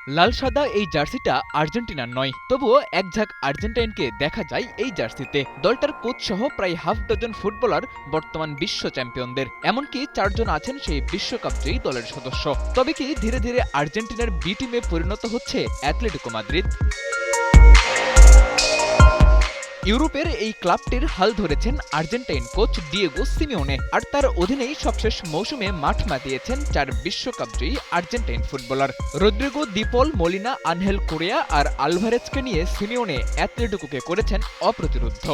লাল সাদা এই জার্সিটা আর্জেন্টিনার নয়, তবুও এক ঝাঁক আর্জেন্টাইনকে দেখা যায় এই জার্সিতে। দলটার কোচ সহ প্রায় হাফ ডজন ফুটবলার বর্তমান বিশ্ব চ্যাম্পিয়নদের, এমনকি 4 জন আছেন সেই বিশ্বকাপ জয়ী দলের সদস্য। তবে কি ধীরে ধীরে আর্জেন্টিনার বি টিমে পরিণত হচ্ছে অ্যাটলেটিকো মাদ্রিদ? ইউরোপের এই ক্লাবটির হাল ধরেছেন আর্জেন্টাইন কোচ ডিয়েগো সিমিওনে, আর তার অধীনেই সবশেষ মৌসুমে মাঠ মাতিয়েছেন 4 বিশ্বকাপজয়ী আর্জেন্টাইন ফুটবলার। রদ্রিগো, দি পল, মলিনা, আনহেল কোরেয়া আর আলভারেজকে নিয়ে সিমিওনে অ্যাটলেটিকোকে করেছেন অপ্রতিরোধ্য।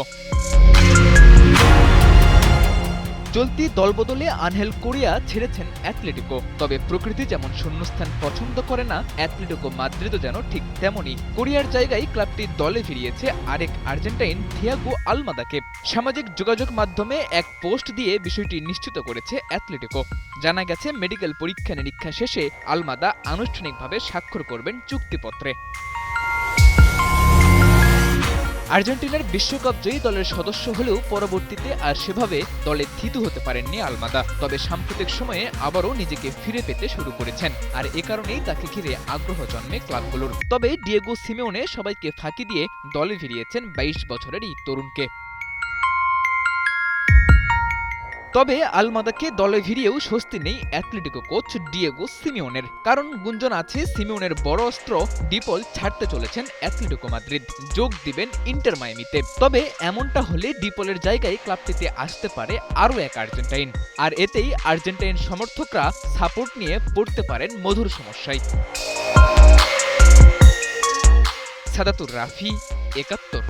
চলতি দলবদলে আনহেল কোরিয়া ছেড়েছেন অ্যাটলেটিকো। তবে প্রকৃতি যেমন শূন্যস্থান পছন্দ করে না, অ্যাটলেটিকো মাদ্রিদও যেন ঠিক তেমনই। কোরিয়ার জায়গায় ক্লাবটি দলে ফিরিয়েছে আরেক আর্জেন্টাইন থিয়াগো আলমাদাকে। সামাজিক যোগাযোগ মাধ্যমে এক পোস্ট দিয়ে বিষয়টি নিশ্চিত করেছে অ্যাটলেটিকো। জানা গেছে, মেডিকেল পরীক্ষা নিরীক্ষা শেষে আলমাদা আনুষ্ঠানিকভাবে স্বাক্ষর করবেন চুক্তিপত্রে। আর্জেন্টিনার বিশ্বকাপজয়ী দলের সদস্য হলেও পরবর্তীতে আর সেভাবে দলে থিতু হতে পারেননি আলমাদা। তবে সাম্প্রতিক সময়ে আবারও নিজেকে ফিরে পেতে শুরু করেছেন, আর এ কারণেই তাকে ঘিরে আগ্রহ জন্মে ক্লাবগুলোর। তবে ডিয়েগো সিমিওনে সবাইকে ফাঁকি দিয়ে দলে ফিরিয়েছেন 22 বছরের এই তরুণকে। তবে আলমাদাকে দলে ফিরিয়েও স্বস্তি নেই অ্যাটলেটিকো কোচ ডিয়েগো সিমিওনের, কারণ গুঞ্জন আছে সিমিওনের বড় অস্ত্র ডিপল ছাড়তে চলেছেন অ্যাটলেটিকো মাদ্রিদ, যোগ দিবেন ইন্টার মায়ামিতে। তবে এমনটা হলে ডিপলের জায়গায় ক্লাবটিতে আসতে পারে আরও এক আর্জেন্টাইন, আর এতেই আর্জেন্টাইন সমর্থকরা সাপোর্ট নিয়ে পড়তে পারেন মধুর সমস্যায়। সাদাতুর রাফি, ৭১।